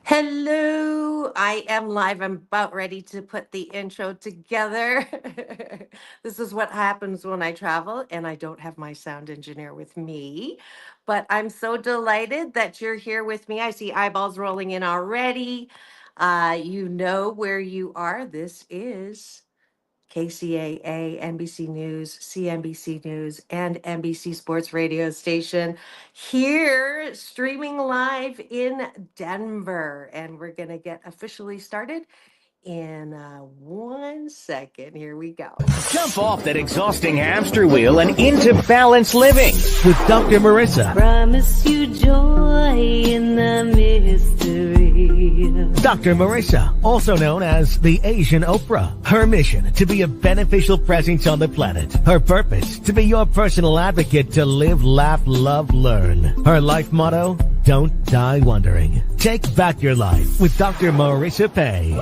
Hello, I am live. I'm about ready to put the intro together. This is what happens when I travel and I don't have my sound engineer with me. But I'm so delighted that you're here with me. I see eyeballs rolling in already. You know where you are. This is KCAA, NBC News, CNBC News, and NBC Sports Radio station here streaming live in Denver. And we're going to get officially started in 1 second. Here we go. Jump off that exhausting hamster wheel and into balanced living with Dr. Marissa. Promise you joy in the mystery. Dr. Marissa, also known as the Asian Oprah. Her mission, to be a beneficial presence on the planet. Her purpose, to be your personal advocate to live, laugh, love, learn. Her life motto, don't die wondering. Take back your life with Dr. Marissa Pay.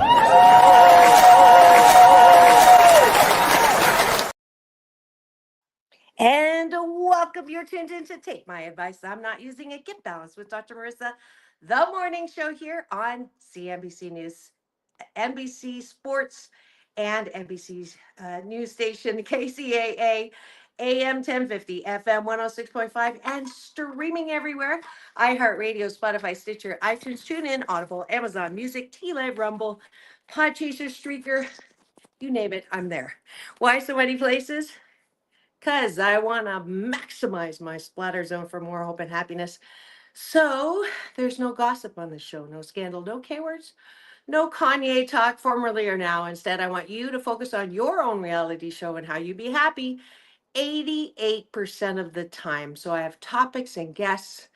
And welcome. You're tuned in to Take My Advice. I'm not using it. Get Balanced with Dr. Marissa, the morning show here on CNBC News, NBC Sports, and NBC's news station, KCAA, AM 1050, FM 106.5, and streaming everywhere. iHeartRadio, Spotify, Stitcher, iTunes, TuneIn, Audible, Amazon Music, T-Live, Rumble, Podchaser, Streaker, you name it, I'm there. Why so many places? Because I want to maximize my splatter zone for more hope and happiness. So there's no gossip on this show, no scandal, no K-words, no Kanye talk, formerly or now. Instead, I want you to focus on your own reality show and how you be happy 88% of the time. So I have topics and guests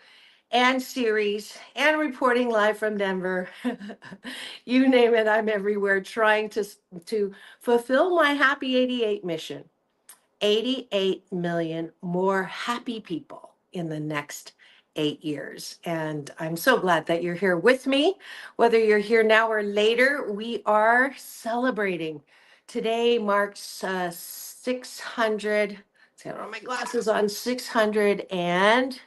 and series and reporting live from Denver. You name it, I'm everywhere trying to fulfill my happy 88 mission. 88 million more happy people in the next 8 years. And I'm so glad that you're here with me. Whether you're here now or later, we are celebrating. Today marks 600, let's get all my glasses on, 600 and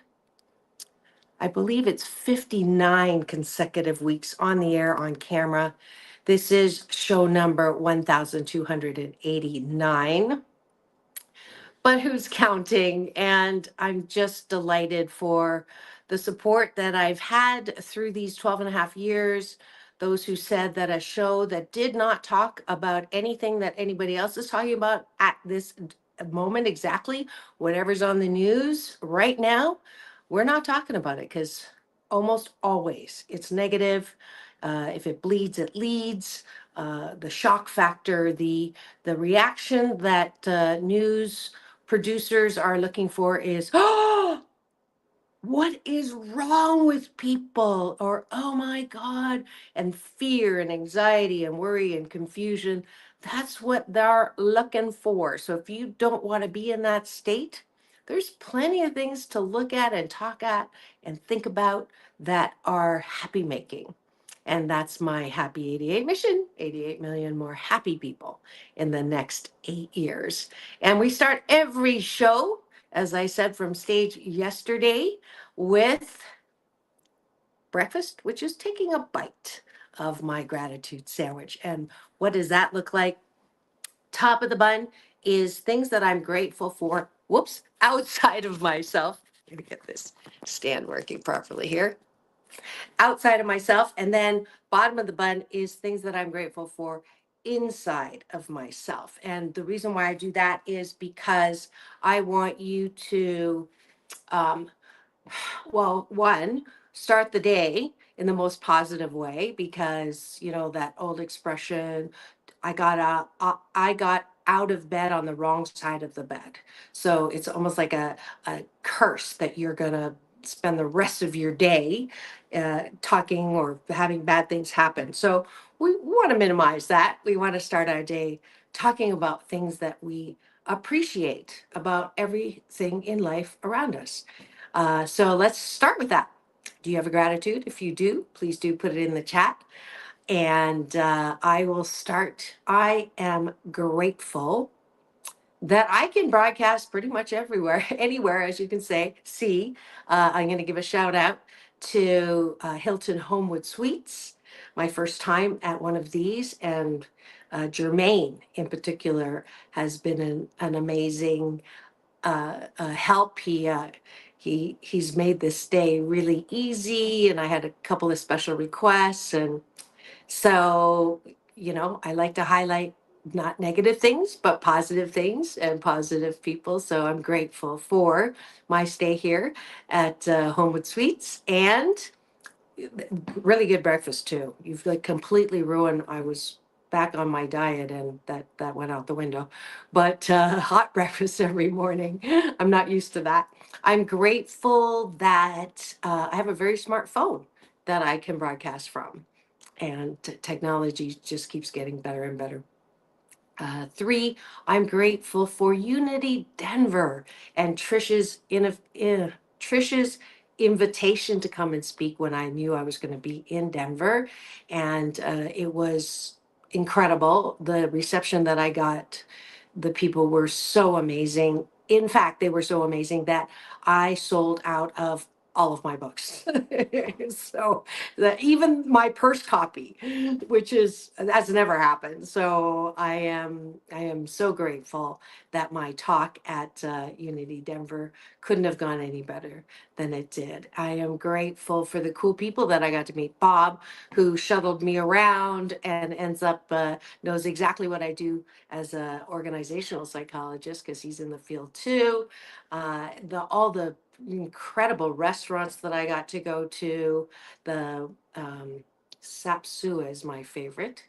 I believe it's 59 consecutive weeks on the air, on camera. This is show number 1289. But who's counting? And I'm just delighted for the support that I've had through these 12 and a half years. Those who said that a show that did not talk about anything that anybody else is talking about at this moment, exactly whatever's on the news right now, we're not talking about it because almost always it's negative. If it bleeds, it leads. The shock factor, the reaction that news producers are looking for is, oh, what is wrong with people? Or, oh my God, and fear and anxiety and worry and confusion. That's what they're looking for. So if you don't want to be in that state, there's plenty of things to look at and talk at and think about that are happy making. And that's my happy 88 mission, 88 million more happy people in the next 8 years. And we start every show, as I said, from stage yesterday with breakfast, which is taking a bite of my gratitude sandwich. And what does that look like? Top of the bun is things that I'm grateful for, whoops, outside of myself. Let me get this stand working properly here. Outside of myself. And then bottom of the bun is things that I'm grateful for inside of myself. And the reason why I do that is because I want you to, um, well, one, start the day in the most positive way, because, you know, that old expression, I got out of bed on the wrong side of the bed. So it's almost like a curse that you're going to spend the rest of your day talking or having bad things happen. So we want to minimize that. We want to start our day talking about things that we appreciate about everything in life around us. So let's start with that. Do you have a gratitude? If you do, please do put it in the chat. And I will start. I am grateful that I can broadcast pretty much everywhere, anywhere, as you can see. I'm going to give a shout out to Hilton Homewood Suites my first time at one of these, and Jermaine in particular has been an amazing help. He's made this day really easy, and I had a couple of special requests, and so I like to highlight not negative things, but positive things and positive people. So I'm grateful for my stay here at Homewood Suites, and really good breakfast too. You've like completely ruined. I was back on my diet, and that went out the window. But hot breakfast every morning. I'm not used to that. I'm grateful that I have a very smart phone that I can broadcast from, and technology just keeps getting better and better. Three, I'm grateful for Unity Denver and Trisha's invitation to come and speak when I knew I was going to be in Denver, and it was incredible. The reception that I got, the people were so amazing. In fact, they were so amazing that I sold out of all of my books. So that even my purse copy, which is that's never happened. So I am so grateful that my talk at Unity Denver couldn't have gone any better than it did. I am grateful for the cool people that I got to meet. Bob, who shuttled me around and ends up knows exactly what I do as a organizational psychologist, because he's in the field too. The all the incredible restaurants that I got to go to. The Sapsua is my favorite,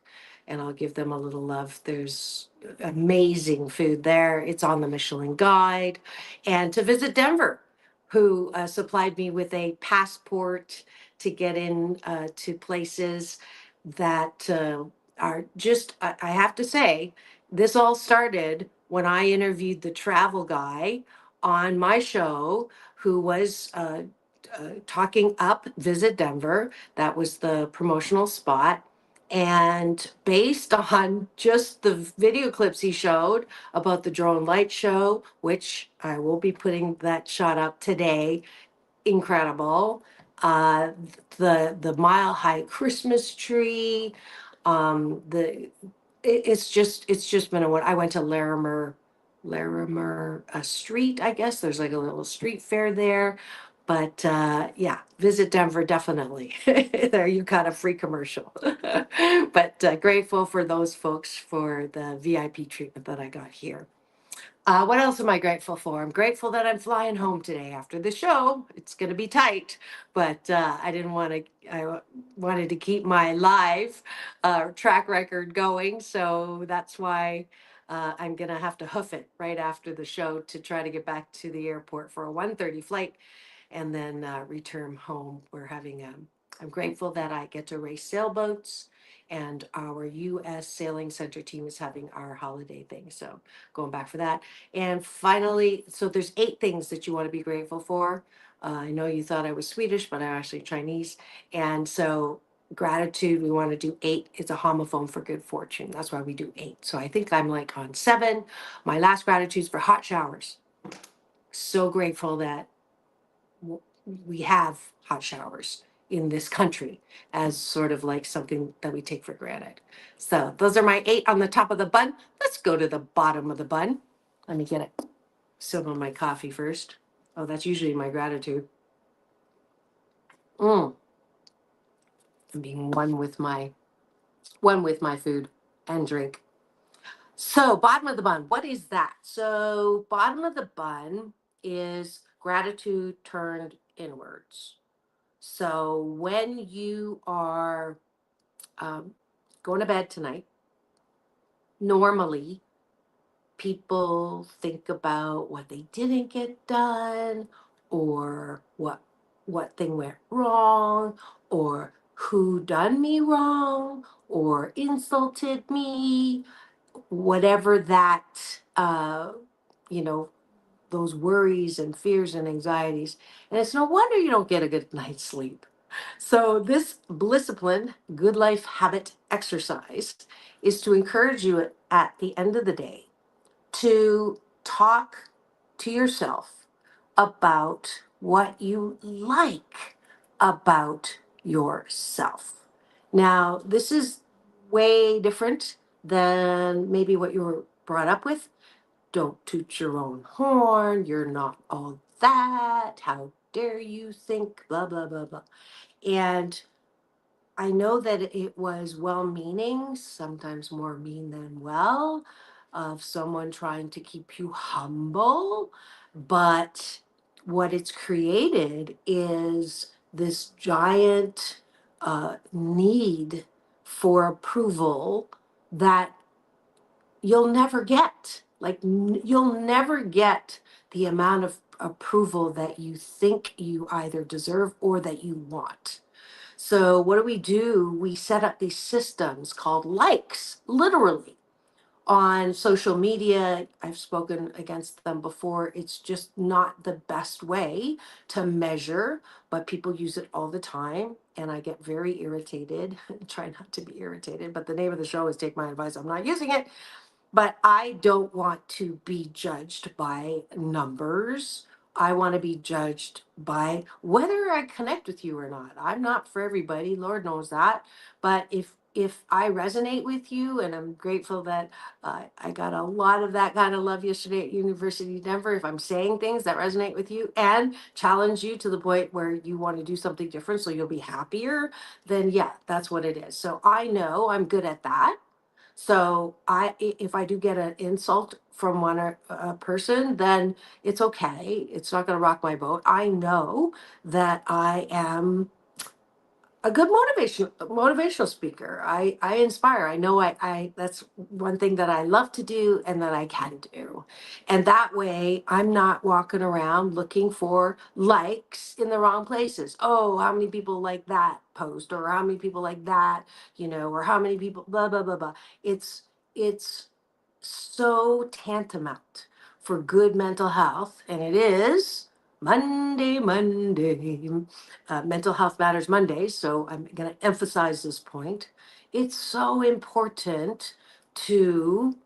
and I'll give them a little love. There's amazing food there. It's on the Michelin Guide. And to visit Denver, who supplied me with a passport to get in to places that are just, I have to say, this all started when I interviewed the travel guy on my show, who was talking up Visit Denver. That was the promotional spot. And based on just the video clips he showed about the drone light show, which I will be putting that shot up today, incredible. Uh, the mile high Christmas tree, the it's just been a one. I went to Larimer Street, I guess. There's like a little street fair there. But yeah, visit Denver definitely. There you got a free commercial. But grateful for those folks for the VIP treatment that I got here. What else am I grateful for? I'm grateful that I'm flying home today after the show. It's going to be tight, but I didn't want to. Wanted to keep my live track record going, so that's why I'm going to have to hoof it right after the show to try to get back to the airport for a 1:30 flight, and then return home. I'm grateful that I get to race sailboats, and our U.S. Sailing Center team is having our holiday thing. So going back for that. And finally, so there's 8 things that you want to be grateful for. I know you thought I was Swedish, but I'm actually Chinese. And so gratitude, we want to do 8. It's a homophone for good fortune. That's why we do 8. So I think I'm like on 7. My last gratitude is for hot showers. So grateful that we have hot showers in this country as sort of like something that we take for granted. So those are my 8 on the top of the bun. Let's go to the bottom of the bun. Let me get a sip of my coffee first. Oh, that's usually my gratitude. Mm, being one with my food and drink. So bottom of the bun, what is that? So bottom of the bun is gratitude turned inwards. So when you are um, going to bed tonight, normally people think about what they didn't get done, or what thing went wrong, or who done me wrong, or insulted me, whatever that you know those worries and fears and anxieties. And it's no wonder you don't get a good night's sleep. So, this Blissipline Good Life Habit exercise is to encourage you at the end of the day to talk to yourself about what you like about yourself. Now, this is way different than maybe what you were brought up with. Don't toot your own horn. You're not all that. How dare you think, blah, blah, blah, blah. And I know that it was well meaning, sometimes more mean than well, of someone trying to keep you humble. But what it's created is this giant need for approval that you'll never get. Like, you'll never get the amount of approval that you think you either deserve or that you want. So what do? We set up these systems called likes, literally, on social media. I've spoken against them before. It's just not the best way to measure, but people use it all the time. And I get very irritated. Try not to be irritated, but the name of the show is Take My Advice. I'm not using it. But I don't want to be judged by numbers. I want to be judged by whether I connect with you or not. I'm not for everybody, Lord knows that. But if I resonate with you, and I'm grateful that I got a lot of that kind of love yesterday at University of Denver. If I'm saying things that resonate with you and challenge you to the point where you want to do something different so you'll be happier, then yeah, that's what it is. So I know I'm good at that. So if I do get an insult from a person, then it's okay. It's not going to rock my boat. I know that I am a good motivational speaker. I inspire. I know I that's one thing that I love to do and that I can do. And that way I'm not walking around looking for likes in the wrong places. Oh, how many people like that post, or how many people like that, or how many people blah blah blah blah. It's so tantamount for good mental health, and it is Monday, Mental Health Matters Monday. So I'm going to emphasize this point. It's so important to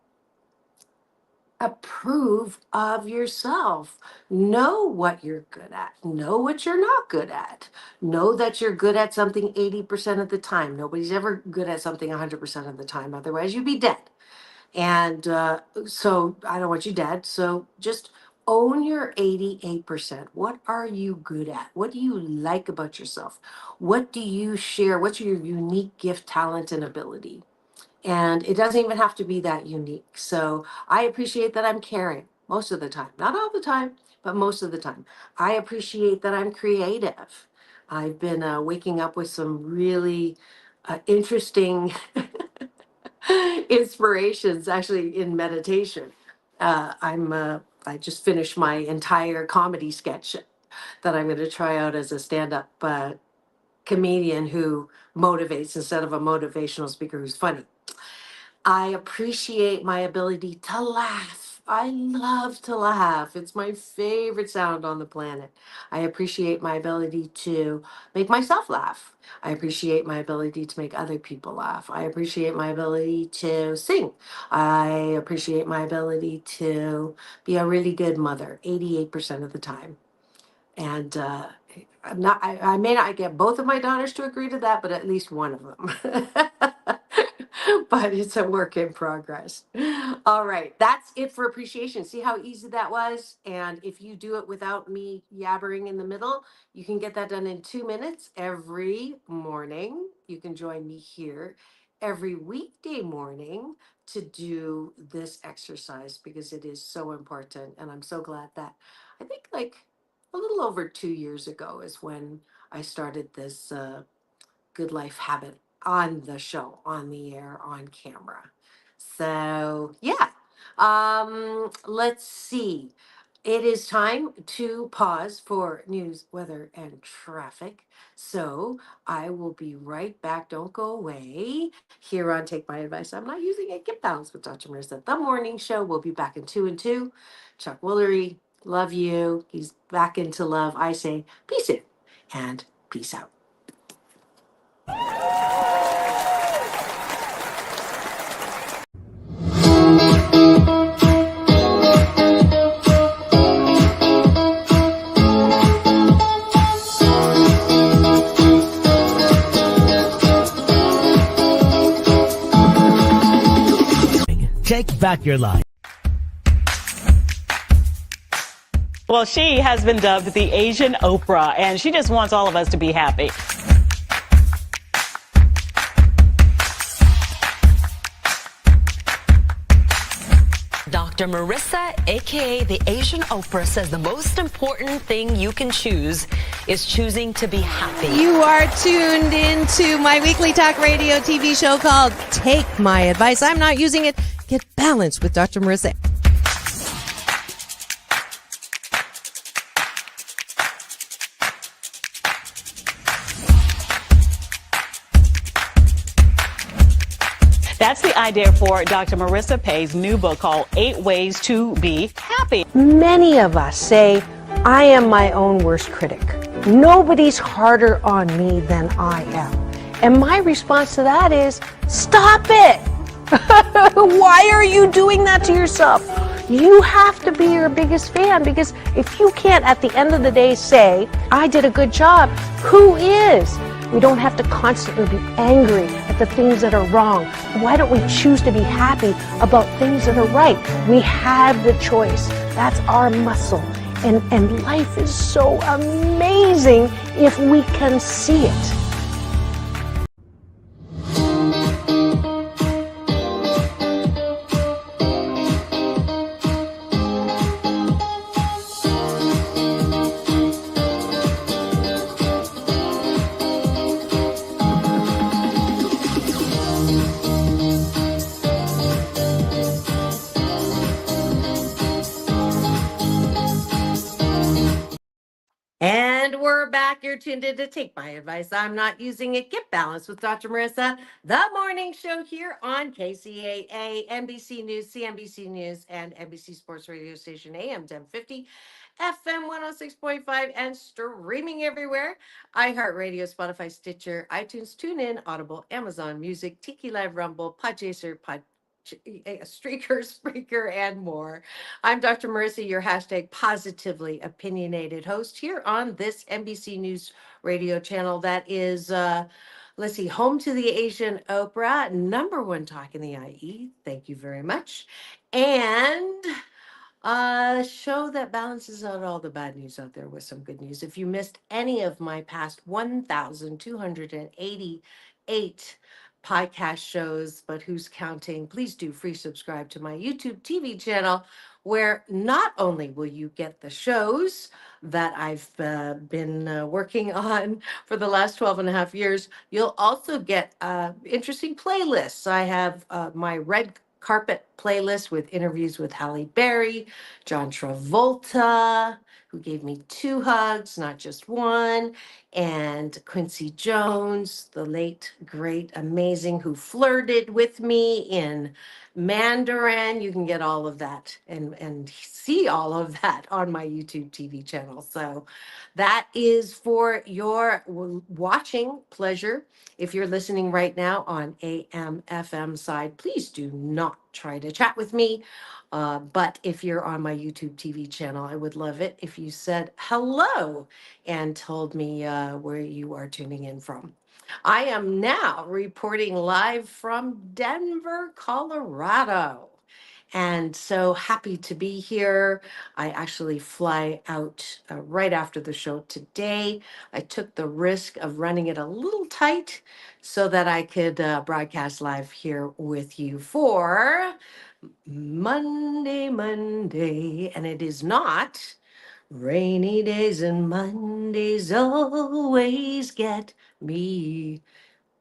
approve of yourself. Know what you're good at. Know what you're not good at. Know that you're good at something 80% of the time. Nobody's ever good at something 100% of the time. Otherwise, you'd be dead. And so I don't want you dead. So just own your 88%. What are you good at? What do you like about yourself? What do you share? What's your unique gift, talent, and ability? And it doesn't even have to be that unique. So I appreciate that I'm caring most of the time. Not all the time, but most of the time. I appreciate that I'm creative. I've been waking up with some really interesting inspirations, actually, in meditation. I just finished my entire comedy sketch that I'm going to try out as a stand-up comedian who motivates instead of a motivational speaker who's funny. I appreciate my ability to laugh. I love to laugh. It's my favorite sound on the planet. I appreciate my ability to make myself laugh. I appreciate my ability to make other people laugh. I appreciate my ability to sing. I appreciate my ability to be a really good mother 88% of the time. And I may not get both of my daughters to agree to that, but at least one of them. But it's a work in progress. All right, that's it for appreciation. See how easy that was? And if you do it without me yabbering in the middle, you can get that done in 2 minutes every morning. You can join me here every weekday morning to do this exercise because it is so important. And I'm so glad that I think like a little over 2 years ago is when I started this good life habit on the show, on the air, on camera. So yeah, let's see. It is time to pause for news, weather, and traffic. So I will be right back. Don't go away here on Take My Advice. I'm not using it. Get Balanced with Dr. Marissa, the morning show. We'll be back in 2 and 2. Chuck Woolery, love you. He's back into love. I say peace in and peace out. Take back your life. Well, she has been dubbed the Asian Oprah, and she just wants all of us to be happy. Dr. Marissa, aka the Asian Oprah, says the most important thing you can choose is choosing to be happy. You are tuned into my weekly talk radio TV show called Take My Advice. I'm not using it. Get balanced with Dr. Marissa. That's the idea for Dr. Marissa Pay's new book called 8 Ways to Be Happy. Many of us say, I am my own worst critic. Nobody's harder on me than I am. And my response to that is, stop it! Why are you doing that to yourself? You have to be your biggest fan, because if you can't at the end of the day say, I did a good job, who is? We don't have to constantly be angry at the things that are wrong. Why don't we choose to be happy about things that are right? We have the choice. That's our muscle. And life is so amazing if we can see it. And we're back. You're tuned in to Take My Advice. I'm not using it. Get balanced with Dr. Marissa, the morning show here on KCAA, NBC News, CNBC News, and NBC Sports Radio Station AM 1050, FM 106.5, and streaming everywhere. iHeartRadio, Spotify, Stitcher, iTunes, TuneIn, Audible, Amazon Music, Tiki Live, Rumble, Podchaser, Streaker, Spreaker, and more. I'm Dr. Marissa, your hashtag positively opinionated host here on this NBC News radio channel that is, let's see, home to the Asian Oprah, number one talk in the IE. Thank you very much. And a show that balances out all the bad news out there with some good news. If you missed any of my past 1,288 podcast shows, but who's counting, please do free subscribe to my YouTube TV channel, where not only will you get the shows that I've been working on for the last 12 and a half years, you'll also get interesting playlists. I have my red carpet playlist with interviews with Halle Berry, John Travolta, who gave me 2 hugs, not just one, and Quincy Jones, the late, great, amazing, who flirted with me in Mandarin. You can get all of that and see all of that on my YouTube TV channel. So that is for your watching pleasure. If you're listening right now on AM, FM side, please do not try to chat with me. But if you're on my YouTube TV channel, I would love it if you said hello and told me where you are tuning in from. I am now reporting live from Denver, Colorado. And so happy to be here. I actually fly out right after the show today. I took the risk of running it a little tight so that I could broadcast live here with you for Monday, and it is not rainy days, and Mondays always get me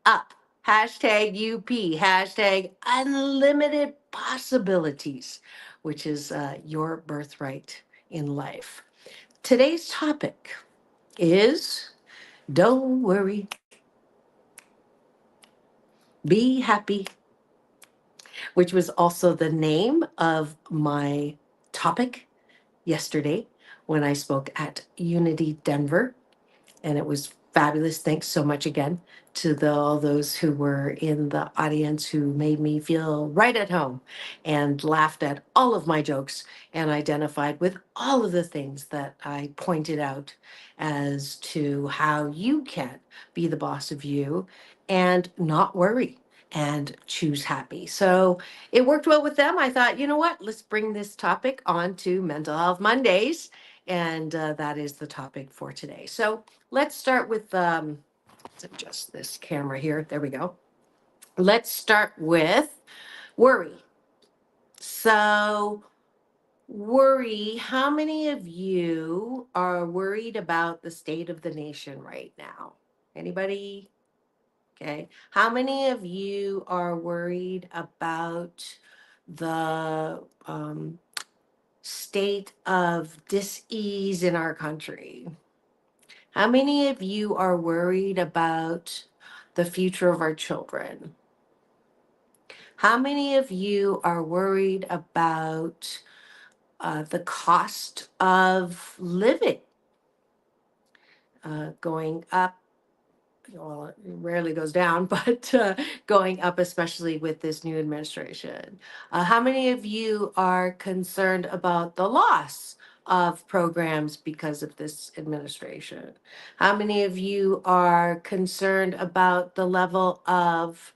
up. Hashtag UP, hashtag unlimited possibilities, which is your birthright in life. Today's topic is don't worry, be happy, which was also the name of my topic yesterday when I spoke at Unity Denver. And it was fabulous. Thanks so much again to all those who were in the audience who made me feel right at home and laughed at all of my jokes and identified with all of the things that I pointed out as to how you can be the boss of you and not worry and choose happy. So it worked well with them. I thought, you know what, let's bring this topic on to Mental Health Mondays. And that is the topic for today. So let's start with, let's adjust this camera here. There we go. Let's start with worry. So, worry, how many of you are worried about the state of the nation right now? Anybody? Okay. How many of you are worried about the state of dis-ease in our country? How many of you are worried about the future of our children? How many of you are worried about the cost of living going up? Well, it rarely goes down, but going up, especially with this new administration. How many of you are concerned about the loss of programs because of this administration? How many of you are concerned about the level of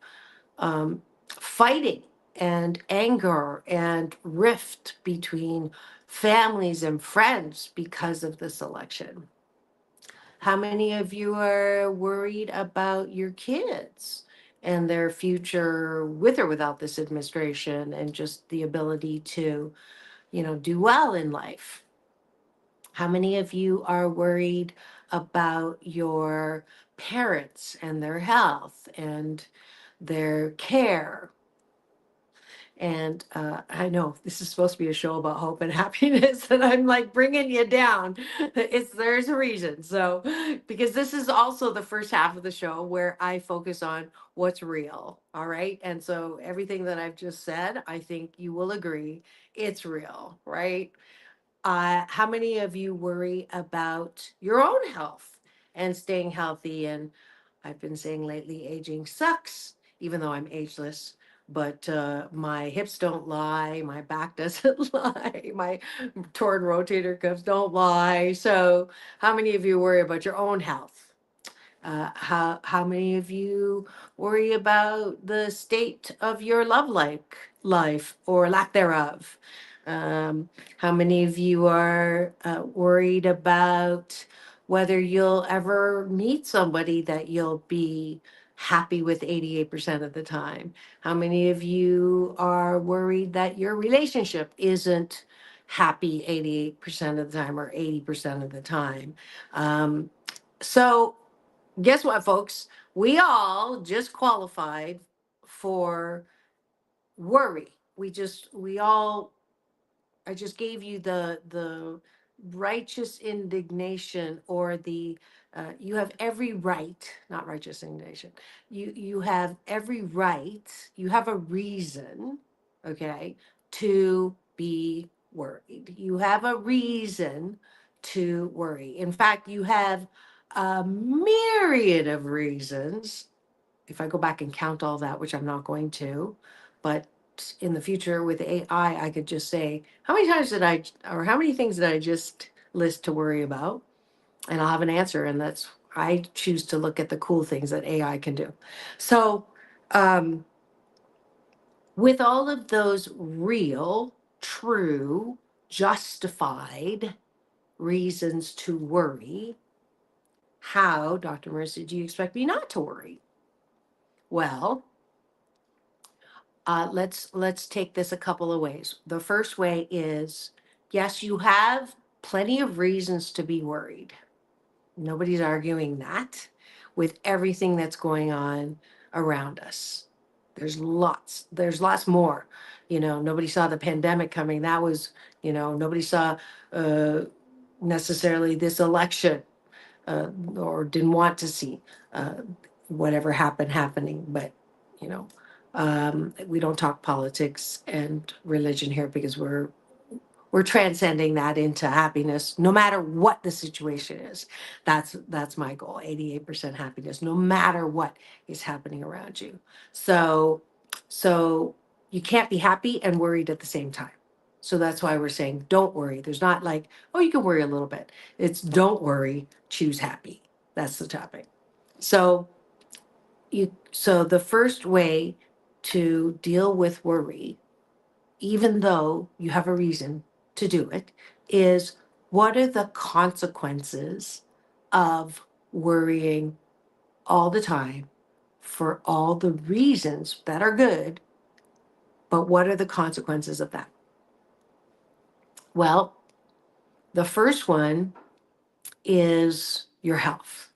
fighting and anger and rift between families and friends because of this election? How many of you are worried about your kids and their future with or without this administration and just the ability to, do well in life? How many of you are worried about your parents and their health and their care? And I know this is supposed to be a show about hope and happiness, and I'm like bringing you down. There's a reason. So, because this is also the first half of the show where I focus on what's real. All right. And so everything that I've just said, I think you will agree it's real, right? How many of you worry about your own health and staying healthy? And I've been saying lately, aging sucks, even though I'm ageless. But my hips don't lie, my back doesn't lie, my torn rotator cuffs don't lie. So, how many of you worry about your own health? How many of you worry about the state of your life or lack thereof? How many of you are worried about whether you'll ever meet somebody that you'll be happy with 88% of the time? How many of you are worried that your relationship isn't happy 88% of the time or 80% of the time? So guess what, folks? We all just qualified for worry. We all, I just gave you the righteous indignation or the you have every right, not righteous indignation. You have every right. You have a reason, okay, to be worried. You have a reason to worry. In fact, you have a myriad of reasons. If I go back and count all that, which I'm not going to, but in the future with AI, I could just say, how many times did I, or how many things did I just list to worry about? And I'll have an answer. And that's, I choose to look at the cool things that AI can do. So, with all of those real, true, justified reasons to worry, how, Dr. Marissa, do you expect me not to worry? Well, let's take this a couple of ways. The first way is, yes, you have plenty of reasons to be worried. Nobody's arguing that with everything that's going on around us. There's lots more. Nobody saw the pandemic coming. That was, nobody saw uh, necessarily this election or didn't want to see uh, whatever happening. But you know, we don't talk politics and religion here because we're transcending that into happiness, no matter what the situation is. That's my goal: 88% happiness, no matter what is happening around you. So you can't be happy and worried at the same time. So that's why we're saying don't worry. There's not like, oh, you can worry a little bit. It's don't worry, choose happy. That's the topic. So So the first way to deal with worry, even though you have a reason to do it, is what are the consequences of worrying all the time for all the reasons that are good, but what are the consequences of that? Well, the first one is your health.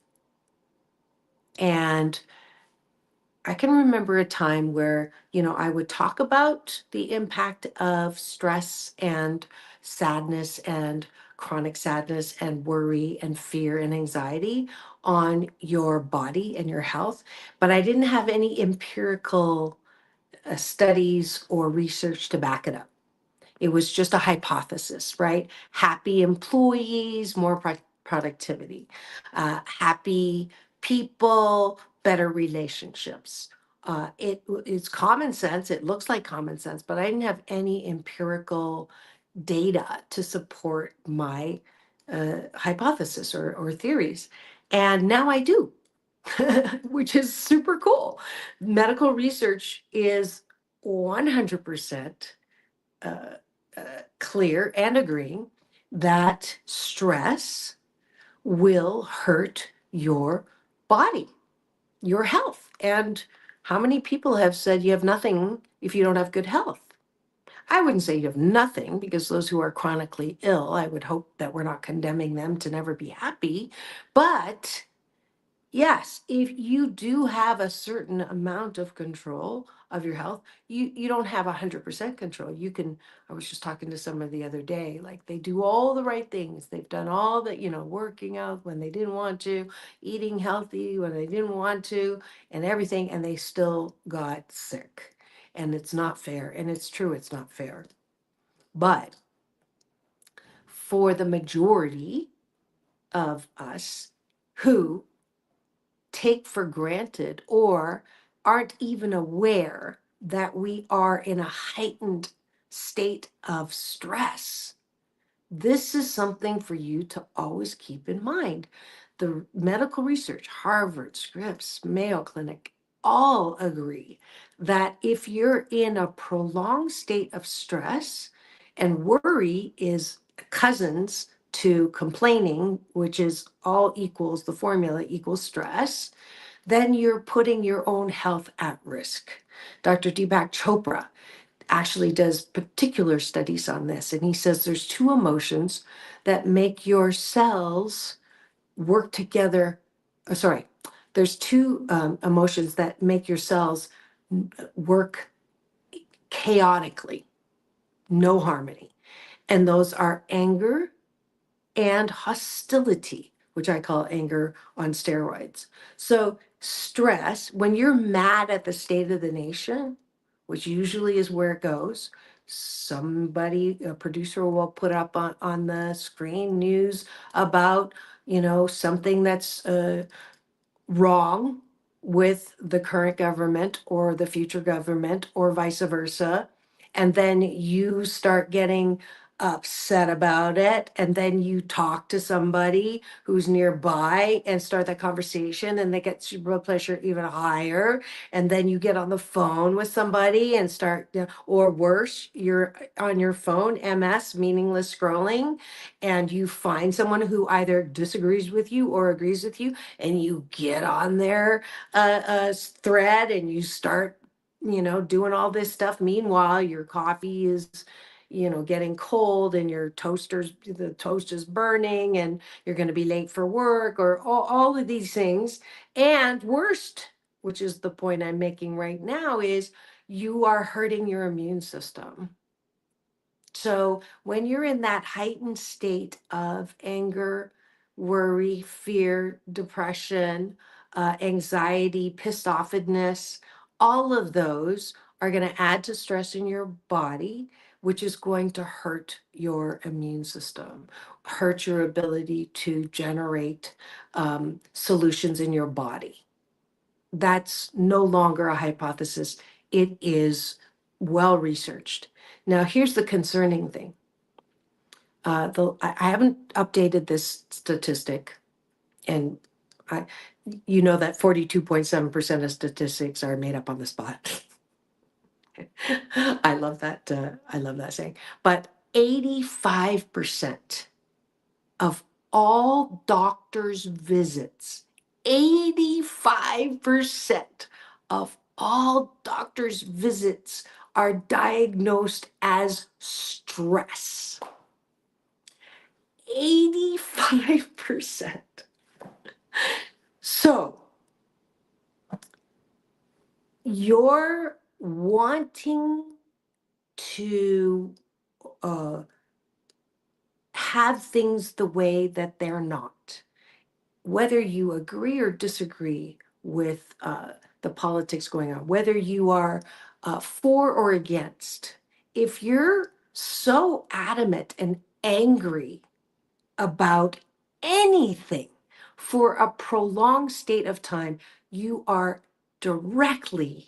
And I can remember a time where, I would talk about the impact of stress and sadness and chronic sadness and worry and fear and anxiety on your body and your health, but I didn't have any empirical studies or research to back it up. It was just a hypothesis, right? Happy employees, more productivity. Happy people, better relationships. It's common sense. It looks like common sense, but I didn't have any empirical data to support my hypothesis or theories. And now I do, which is super cool. Medical research is 100% uh, clear and agreeing that stress will hurt your body, your health. And how many people have said you have nothing if you don't have good health? I wouldn't say you have nothing, because those who are chronically ill, I would hope that we're not condemning them to never be happy. But yes, if you do have a certain amount of control of your health, you don't have 100% control. I was just talking to someone the other day, like they do all the right things. They've done all the, working out when they didn't want to, eating healthy when they didn't want to, and everything, and they still got sick. And it's not fair. And it's true, it's not fair. But for the majority of us who take for granted or aren't even aware that we are in a heightened state of stress, this is something for you to always keep in mind. The medical research, Harvard, Scripps, Mayo Clinic, all agree that if you're in a prolonged state of stress, and worry is cousins to complaining, which is all equals, the formula equals stress, then you're putting your own health at risk. Dr. Deepak Chopra actually does particular studies on this, and he says there's two emotions that make your cells work together. Sorry, there's two emotions that make your cells work chaotically, no harmony. And those are anger and hostility, which I call anger on steroids. So, stress, when you're mad at the state of the nation, which usually is where it goes, somebody, a producer will put up on the screen news about, something that's wrong with the current government or the future government or vice versa. And then you start getting upset about it. And then you talk to somebody who's nearby and start that conversation, and that gets your blood pressure even higher. And then you get on the phone with somebody and start, or worse, you're on your phone, MS, meaningless scrolling, and you find someone who either disagrees with you or agrees with you, and you get on their thread and you start, doing all this stuff. Meanwhile, your coffee is, getting cold, and the toast is burning, and you're going to be late for work, or all of these things. And worst, which is the point I'm making right now, is you are hurting your immune system. So when you're in that heightened state of anger, worry, fear, depression, anxiety, pissed offedness, all of those are going to add to stress in your body, which is going to hurt your immune system, hurt your ability to generate solutions in your body. That's no longer a hypothesis. It is well researched. Now, here's the concerning thing. I haven't updated this statistic in I, you know that 42.7% of statistics are made up on the spot. I love that. I love that saying. But 85% of all doctors' visits, 85% of all doctors' visits are diagnosed as stress. 85%. So you're wanting to have things the way that they're not, whether you agree or disagree with the politics going on, whether you are for or against. If you're so adamant and angry about anything for a prolonged state of time, you are directly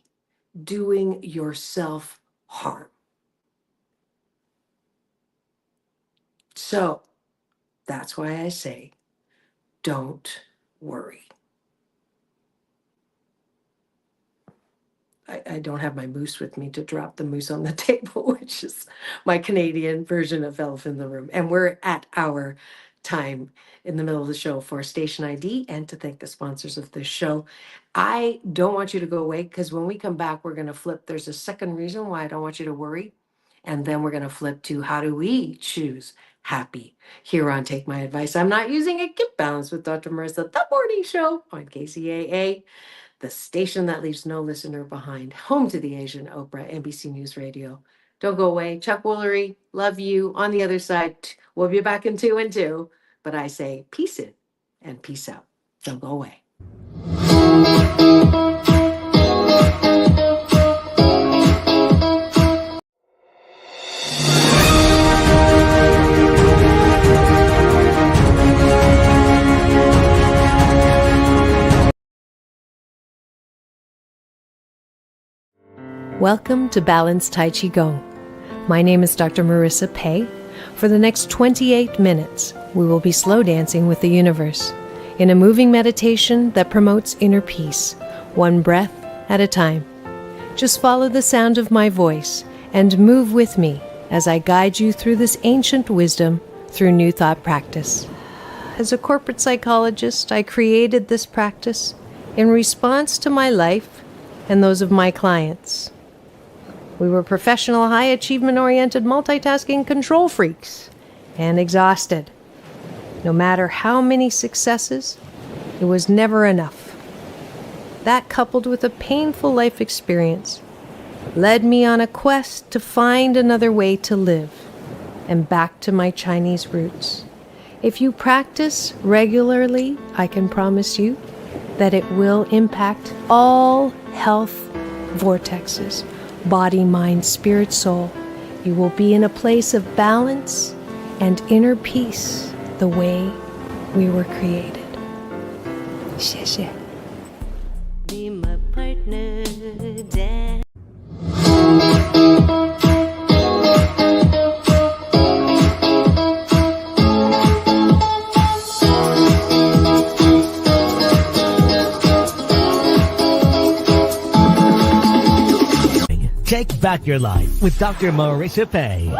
doing yourself harm. So that's why I say, don't worry. I don't have my moose with me to drop the moose on the table, which is my Canadian version of elephant in the room. And we're at our time in the middle of the show for station ID and to thank the sponsors of this show. I don't want you to go away because when we come back, we're going to flip. There's a second reason why I don't want you to worry. And then we're going to flip to how do we choose happy here on Take My Advice. I'm not using it. Get Balanced with Dr. Marissa, the morning show on KCAA, the station that leaves no listener behind, home to the Asian Oprah, NBC News Radio. Don't go away. Chuck Woolery, love you. On the other side, we'll be back in 2 and 2. But I say peace in and peace out. Don't go away. Welcome to Balanced Tai Chi Gong. My name is Dr. Marissa Pei. For the next 28 minutes, we will be slow dancing with the universe in a moving meditation that promotes inner peace, one breath at a time. Just follow the sound of my voice and move with me as I guide you through this ancient wisdom through New Thought practice. As a corporate psychologist, I created this practice in response to my life and those of my clients. We were professional, high achievement-oriented, multitasking control freaks and exhausted. No matter how many successes, it was never enough. That, coupled with a painful life experience, led me on a quest to find another way to live and back to my Chinese roots. If you practice regularly, I can promise you that it will impact all health vortexes. Body, mind, spirit, soul. You will be in a place of balance and inner peace the way we were created. 谢谢. Be my partner, dance. Take back your life with Dr. Marissa Pei.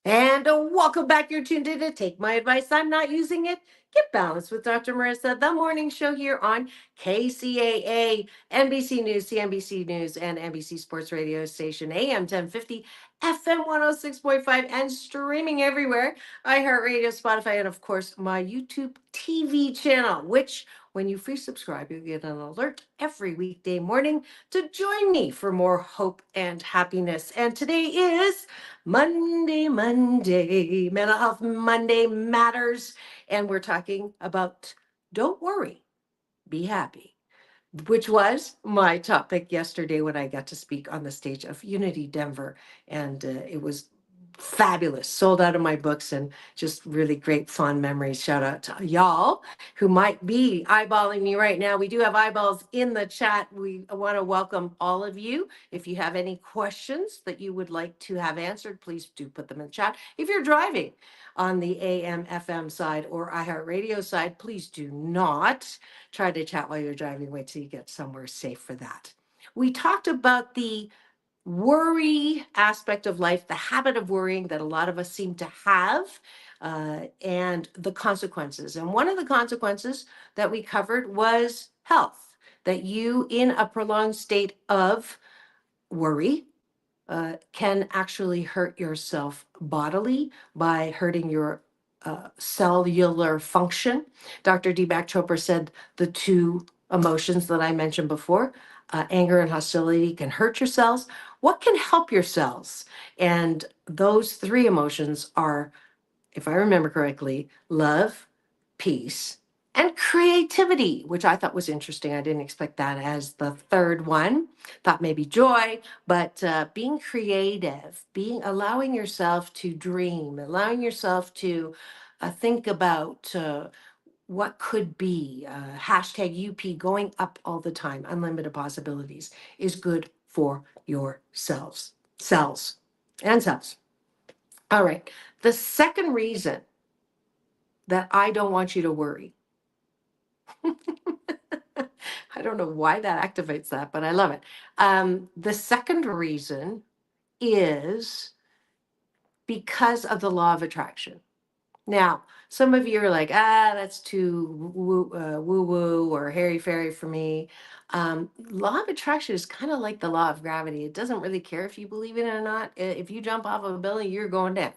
And welcome back. You're tuned in to Take My Advice. I'm not using it. Get Balanced with Dr. Marissa, the morning show here on KCAA, NBC News, CNBC News, and NBC Sports Radio Station, AM 1050, FM 106.5, and streaming everywhere. iHeartRadio, Spotify, and of course, my YouTube TV channel, which when you free subscribe, you'll get an alert every weekday morning to join me for more hope and happiness. And today is Monday, Mental Health Monday Matters. And we're talking about don't worry, be happy, which was my topic yesterday when I got to speak on the stage of Unity Denver. And it was fabulous, sold out of my books, and just really great fond memories. Shout out to y'all who might be eyeballing me right now. We do have eyeballs in the chat. We want to welcome all of you. If you have any questions that you would like to have answered, please do put them in the chat. If you're driving on the AM FM side or iHeartRadio side, please do not try to chat while you're driving. Wait till you get somewhere safe for that. We talked about the worry aspect of life, the habit of worrying that a lot of us seem to have, and the consequences. And one of the consequences that we covered was health, that you, in a prolonged state of worry, can actually hurt yourself bodily by hurting your cellular function. Dr. Deepak Chopra said the two emotions that I mentioned before, anger and hostility, can hurt your cells. What can help your cells? And those three emotions are, if I remember correctly, love, peace, and creativity, which I thought was interesting. I didn't expect that as the third one. Thought maybe joy, but being creative, allowing yourself to dream, allowing yourself to think about what could be. Hashtag UP going up all the time. Unlimited possibilities is good for your cells. All right. The second reason that I don't want you to worry. I don't know why that activates that, but I love it. The second reason is because of the law of attraction. Now, some of you are like, that's too woo-woo or hairy-fairy for me. Law of attraction is kind of like the law of gravity. It doesn't really care if you believe in it or not. If you jump off of a building, you're going down.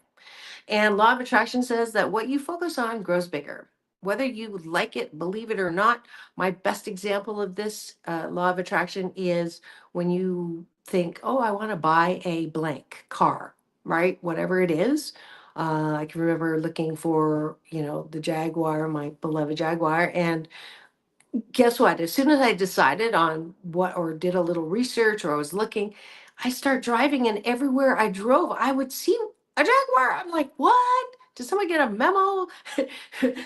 And law of attraction says that what you focus on grows bigger. Whether you like it, believe it or not, my best example of this law of attraction is when you think, oh, I want to buy a blank car, right? Whatever it is. I can remember looking for, the Jaguar, my beloved Jaguar. And guess what? As soon as I decided on what, or did a little research, or I was looking, I start driving, and everywhere I drove, I would see a Jaguar. I'm like, what? Did someone get a memo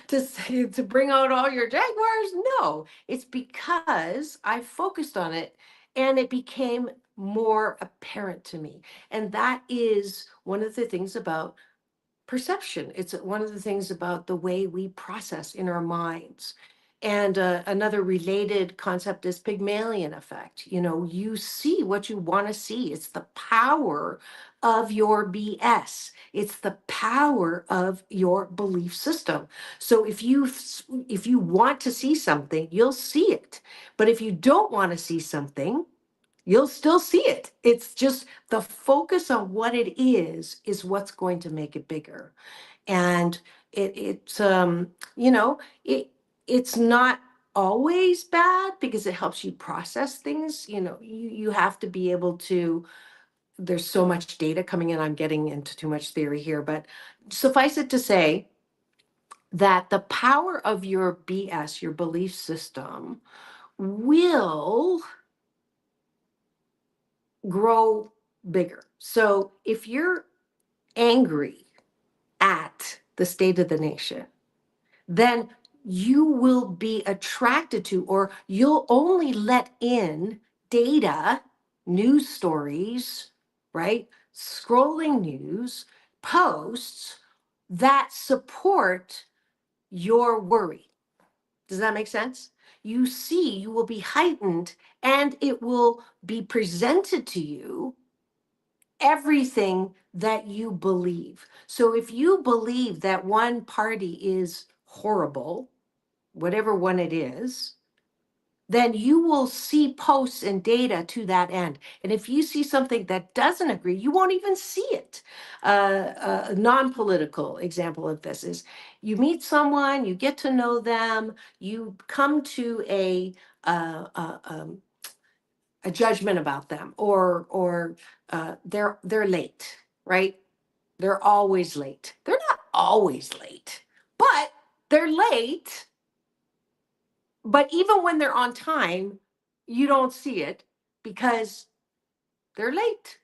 to bring out all your Jaguars? No, it's because I focused on it and it became more apparent to me. And that is one of the things about perception. It's one of the things about the way we process in our minds. And another related concept is Pygmalion effect. You see what you want to see. It's the power of your BS. It's the power of your belief system. So if you want to see something, you'll see it. But if you don't want to see something, you'll still see it. It's just the focus on what it is what's going to make it bigger. And it's not always bad because it helps you process things. You have to be able to, there's so much data coming in. I'm getting into too much theory here, but suffice it to say that the power of your BS, your belief system, will grow bigger. So if you're angry at the state of the nation, then you will be attracted to, or you'll only let in data, news stories, right? Scrolling news, posts that support your worry. Does that make sense? You will be heightened, and it will be presented to you everything that you believe. So if you believe that one party is horrible, whatever one it is, then you will see posts and data to that end. And if you see something that doesn't agree, you won't even see it. A non-political example of this is you meet someone, you get to know them, you come to a judgment about them, or they're late, right? They're always late. They're not always late, but they're late. But even when they're on time, you don't see it because they're late.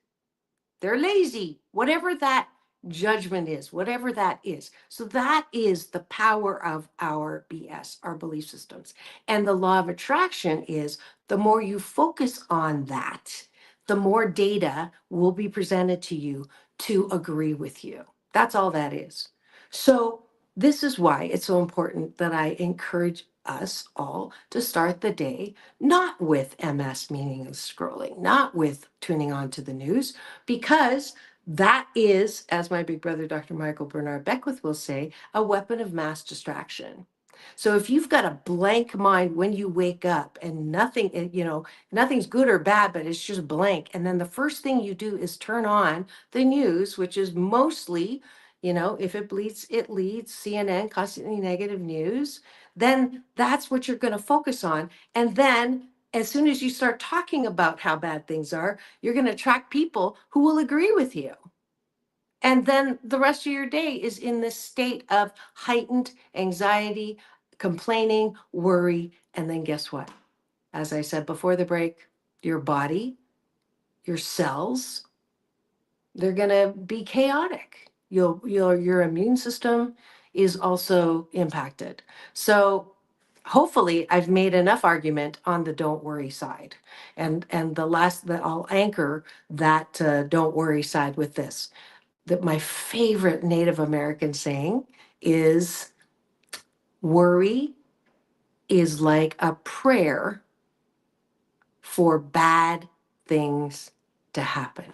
They're lazy. Whatever that judgment is, whatever that is. So that is the power of our BS, our belief systems. And the law of attraction is the more you focus on that, the more data will be presented to you to agree with you. That's all that is. So this is why it's so important that I encourage us all to start the day not with MS meaningless scrolling, not with tuning on to the news, because that is, as my big brother, Dr. Michael Bernard Beckwith will say, a weapon of mass distraction. So if you've got a blank mind when you wake up and nothing, nothing's good or bad, but it's just blank. And then the first thing you do is turn on the news, which is mostly, if it bleeds, it leads, CNN, constantly negative news, then that's what you're going to focus on. And then as soon as you start talking about how bad things are, you're going to attract people who will agree with you. And then the rest of your day is in this state of heightened anxiety, complaining, worry. And then guess what? As I said before the break, your body, your cells, they're going to be chaotic. Your immune system is also impacted. So hopefully I've made enough argument on the don't worry side. And the last that I'll anchor that don't worry side with this. That my favorite Native American saying is worry is like a prayer for bad things to happen.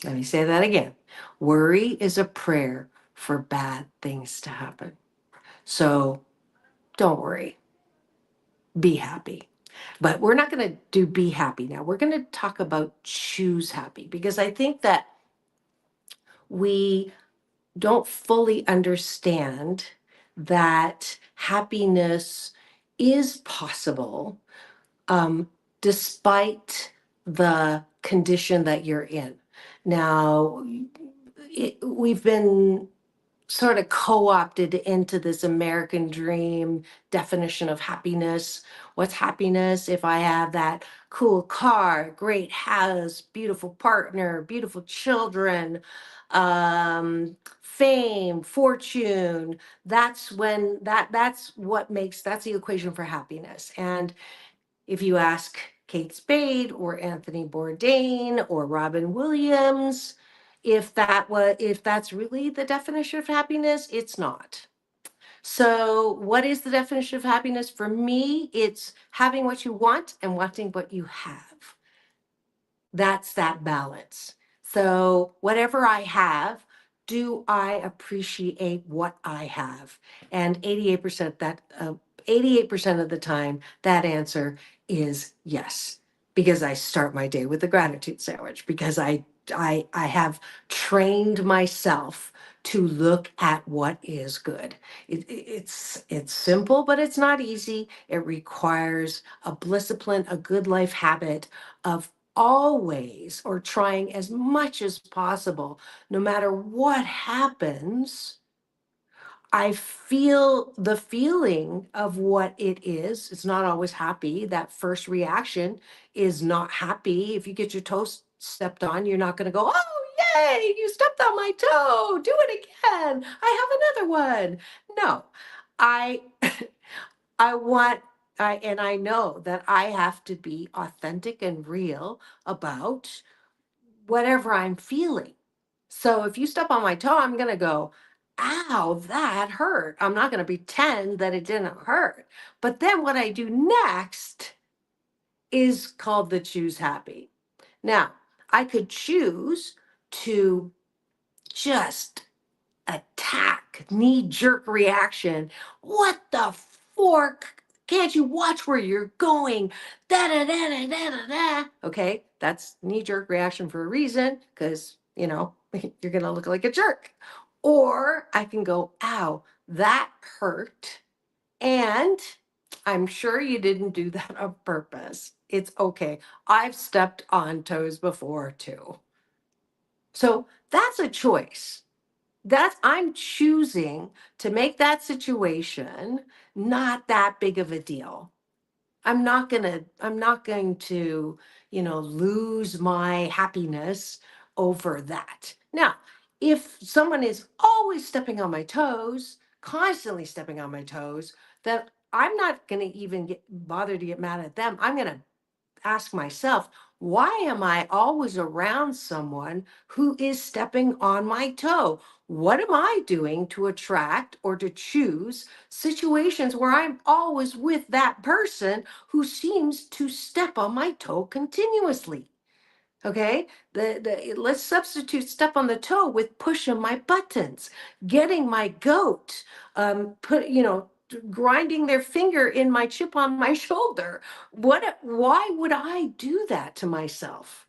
Let me say that again. Worry is a prayer for bad things to happen. So don't worry. Be happy. But we're not going to do be happy now. We're going to talk about choose happy, because I think that we don't fully understand that happiness is possible despite the condition that you're in. Now, we've been sort of co-opted into this American dream definition of happiness. What's happiness? If I have that cool car, great house, beautiful partner, beautiful children, fame, fortune, that's the equation for happiness. And if you ask Kate Spade or Anthony Bourdain or Robin Williams, if that's really the definition of happiness, it's not. So what is the definition of happiness? For me, it's having what you want and wanting what you have. That's that balance. So whatever I have, do I appreciate what I have? And 88% of the time, that answer is yes, because I start my day with a gratitude sandwich, because I have trained myself to look at what is good. It's simple, but it's not easy. It requires a discipline, a good life habit of always, or trying as much as possible, no matter what happens, I feel the feeling of what it is. It's not always happy. That first reaction is not happy. If you get your toes stepped on, you're not going to go, oh, yay, you stepped on my toe. Do it again. I have another one. No, I, I know that I have to be authentic and real about whatever I'm feeling. So if you step on my toe, I'm going to go, ow, that hurt. I'm not going to pretend that it didn't hurt. But then what I do next is called the choose happy. Now, I could choose to just attack, knee-jerk reaction. What the fork? Can't you watch where you're going? Da da da da da da da. Okay, that's knee-jerk reaction for a reason, because you're gonna look like a jerk. Or I can go, ow, that hurt. And I'm sure you didn't do that on purpose. It's okay. I've stepped on toes before too. So that's a choice. I'm choosing to make that situation not that big of a deal. I'm not going to, lose my happiness over that. Now, if someone is always stepping on my toes, constantly stepping on my toes, then I'm not going to even bother to get mad at them. I'm going to ask myself, why am I always around someone who is stepping on my toe? What am I doing to attract or to choose situations where I'm always with that person who seems to step on my toe continuously? Okay, let's substitute step on the toe with pushing my buttons, getting my goat, grinding their finger in my chip on my shoulder. Why would I do that to myself?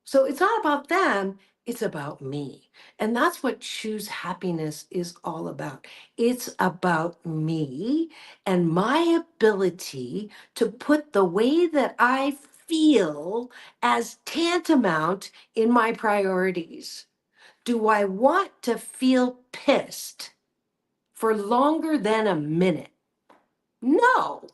So it's not about them, it's about me. And that's what Choose Happiness is all about. It's about me and my ability to put the way that I feel as tantamount in my priorities. Do I want to feel pissed for longer than a minute? No.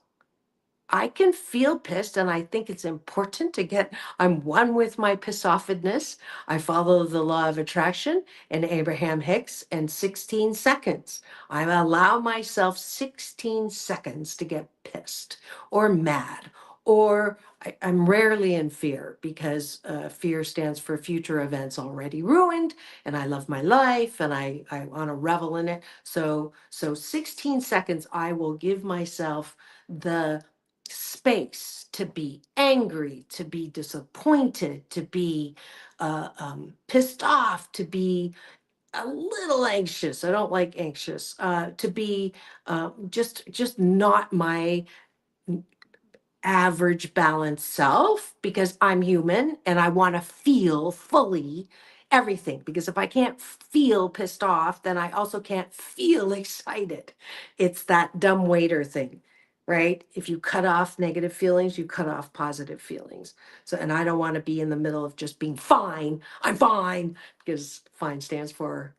I can feel pissed, and I think it's important to I'm one with my pissoffedness. I follow the law of attraction and Abraham Hicks and 16 seconds. I allow myself 16 seconds to get pissed or mad, or I'm rarely in fear because fear stands for future events already ruined, and I love my life and I want to revel in it. So 16 seconds, I will give myself the space to be angry, to be disappointed, to be pissed off, to be a little anxious. I don't like anxious. To be just not my average balanced self because I'm human and I want to feel fully everything. Because if I can't feel pissed off, then I also can't feel excited. It's that dumb waiter thing, right? If you cut off negative feelings, you cut off positive feelings. So, and I don't want to be in the middle of just being fine. I'm fine, because fine stands for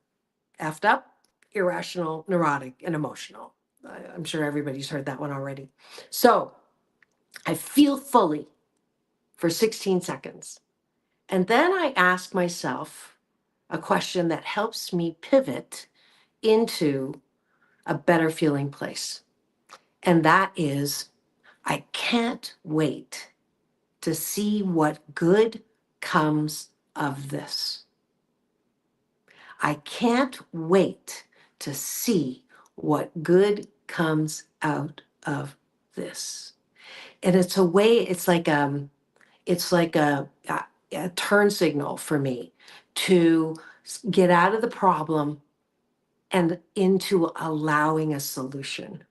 effed up, irrational, neurotic, and emotional. I'm sure everybody's heard that one already. So, I feel fully for 16 seconds. And then I ask myself a question that helps me pivot into a better feeling place. And that is, I can't wait to see what good comes of this. I can't wait to see what good comes out of this. And it's a way, it's like a turn signal for me to get out of the problem and into allowing a solution.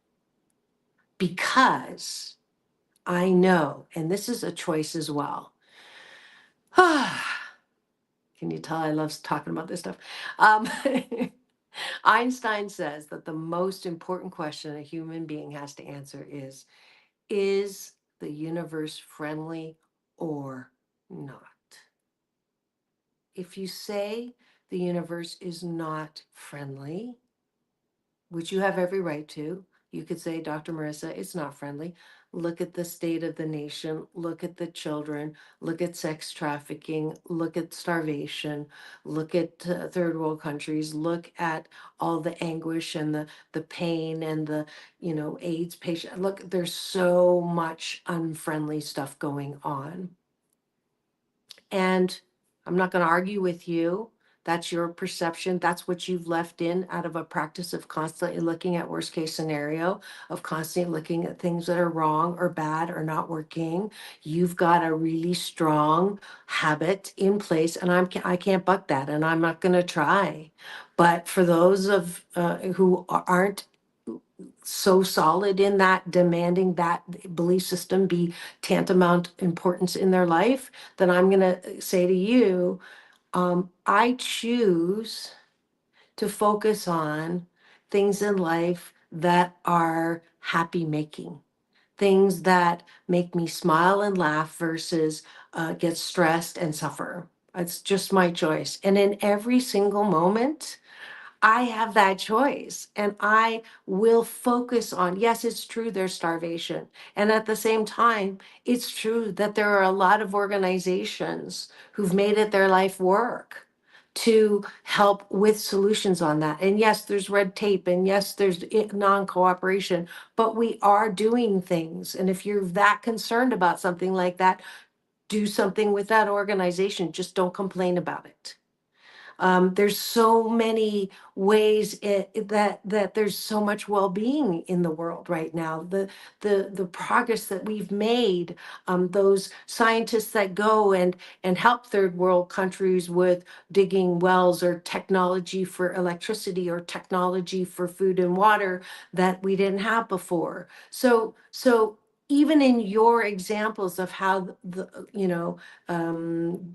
Because I know, and this is a choice as well. Can you tell I love talking about this stuff? Um, Einstein says that the most important question a human being has to answer is the universe friendly or not? If you say the universe is not friendly, which you have every right to, you could say, Dr. Marissa, it's not friendly. Look at the state of the nation. Look at the children. Look at sex trafficking. Look at starvation. Look at third world countries. Look at all the anguish and the pain and the AIDS patient. Look, there's so much unfriendly stuff going on. And I'm not going to argue with you. That's your perception. That's what you've left in out of a practice of constantly looking at worst case scenario, of constantly looking at things that are wrong or bad or not working. You've got a really strong habit in place, and I can't buck that, and I'm not going to try. But for those of who aren't so solid in that, demanding that belief system be tantamount importance in their life, then I'm going to say to you, I choose to focus on things in life that are happy making, things that make me smile and laugh versus get stressed and suffer. It's just my choice. And in every single moment, I have that choice, and I will focus on, yes, it's true there's starvation. And at the same time, it's true that there are a lot of organizations who've made it their life work to help with solutions on that. And yes, there's red tape, and yes, there's non-cooperation, but we are doing things. And if you're that concerned about something like that, do something with that organization. Just don't complain about it. There's so many ways that there's so much well-being in the world right now. The progress that we've made, those scientists that go and help third world countries with digging wells or technology for electricity or technology for food and water that we didn't have before. So even in your examples of how the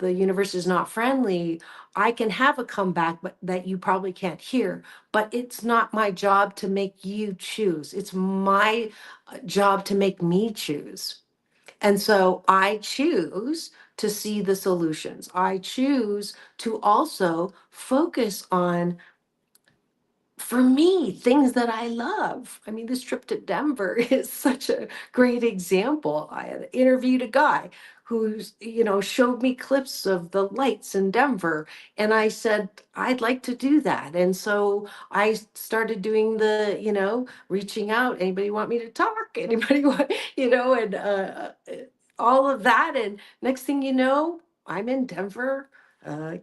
universe is not friendly, I can have a comeback, but that you probably can't hear. But it's not my job to make you choose. It's my job to make me choose. And so I choose to see the solutions. I choose to also focus on, for me, things that I love. I mean, this trip to Denver is such a great example. I had interviewed a guy who's, showed me clips of the lights in Denver. And I said, I'd like to do that. And so I started doing reaching out. Anybody want me to talk? Anybody want, and all of that. And next thing you know, I'm in Denver,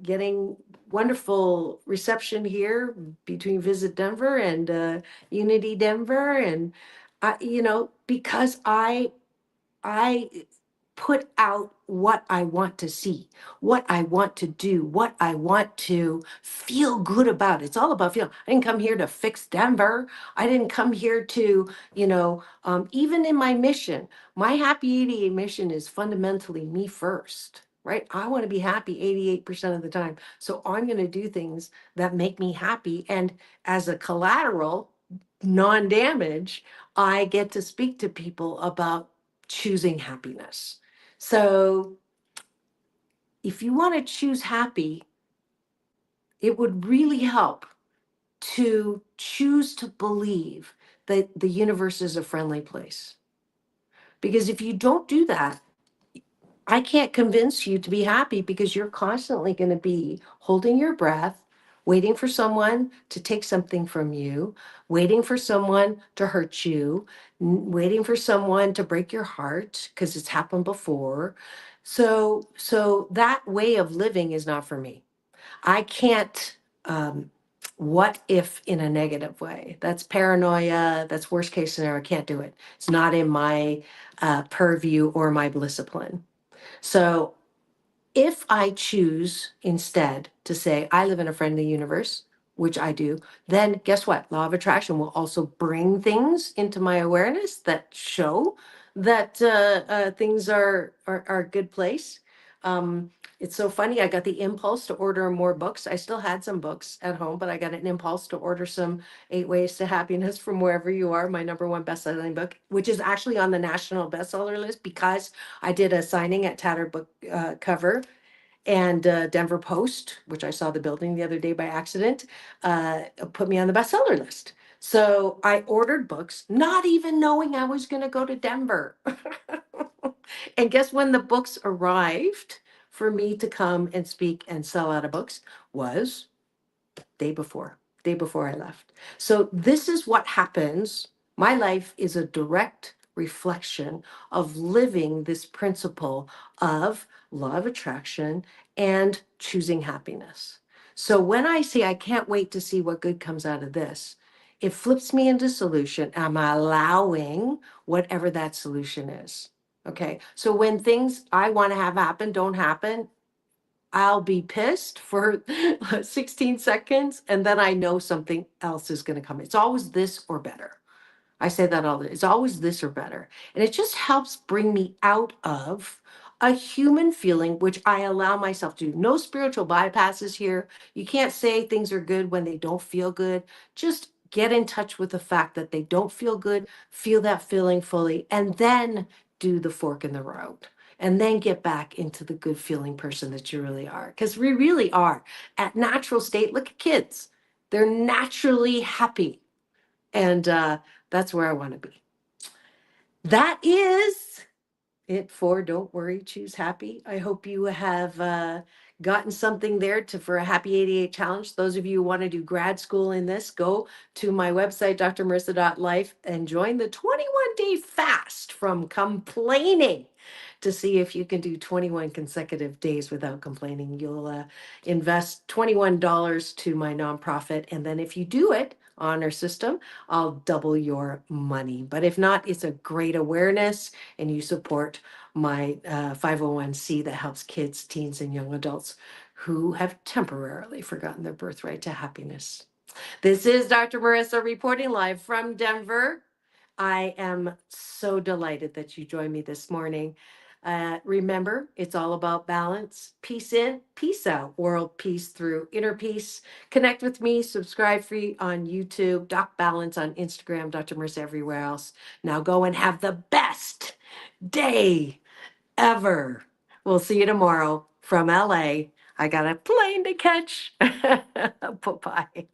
getting wonderful reception here between Visit Denver and Unity Denver, and because I put out what I want to see, what I want to do, what I want to feel good about. It's all about feeling. I didn't come here to fix Denver. I didn't come here to, even in my mission, my Happy 88 mission is fundamentally me first, right? I want to be happy 88% of the time. So I'm going to do things that make me happy. And as a collateral, non-damage, I get to speak to people about choosing happiness. So if you want to choose happy, it would really help to choose to believe that the universe is a friendly place. Because if you don't do that, I can't convince you to be happy, because you're constantly going to be holding your breath, waiting for someone to take something from you, waiting for someone to hurt you, waiting for someone to break your heart, because it's happened before. So that way of living is not for me. I can't what if in a negative way. That's paranoia. That's worst case scenario. I can't do it. It's not in my purview or my discipline. So if I choose instead to say, I live in a friendly universe, which I do, then guess what? Law of attraction will also bring things into my awareness that show that things are a good place. It's so funny. I got the impulse to order more books. I still had some books at home, but I got an impulse to order some 8 Ways to Happiness from Wherever You Are, my #1 best-selling book, which is actually on the national bestseller list because I did a signing at Tattered Book Cover, and Denver Post, which I saw the building the other day by accident, put me on the bestseller list. So I ordered books, not even knowing I was going to go to Denver. And guess when the books arrived for me to come and speak and sell out of books was day before I left. So this is what happens. My life is a direct reflection of living this principle of law of attraction and choosing happiness. So when I say I can't wait to see what good comes out of this, it flips me into solution. I'm allowing whatever that solution is. Okay. So when things I want to have happen don't happen, I'll be pissed for 16 seconds, and then I know something else is going to come. It's always this or better. I say that all the time. It's always this or better. And it just helps bring me out of a human feeling, which I allow myself to do. No spiritual bypasses here. You can't say things are good when they don't feel good. Just get in touch with the fact that they don't feel good, feel that feeling fully, and then do the fork in the road. And then get back into the good feeling person that you really are. Because we really are at natural state. Look at kids. They're naturally happy. And that's where I want to be. That is it for Don't Worry, Choose Happy. I hope you have gotten something there for a happy 88 challenge. Those of you who want to do grad school in this, go to my website, drmarissa.life, and join the 21-day fast from complaining to see if you can do 21 consecutive days without complaining. You'll invest $21 to my nonprofit. And then if you do it, honor system, I'll double your money. But if not, it's a great awareness, and you support my 501c that helps kids, teens, and young adults who have temporarily forgotten their birthright to happiness. This is Dr. Marissa reporting live from Denver. I am so delighted that you joined me this morning. Remember, it's all about balance, peace in, peace out, world peace through inner peace. Connect with me, subscribe free on YouTube, Doc Balance on Instagram, Dr. Marissa everywhere else. Now go and have the best day ever. We'll see you tomorrow from LA. I got a plane to catch. Bye-bye.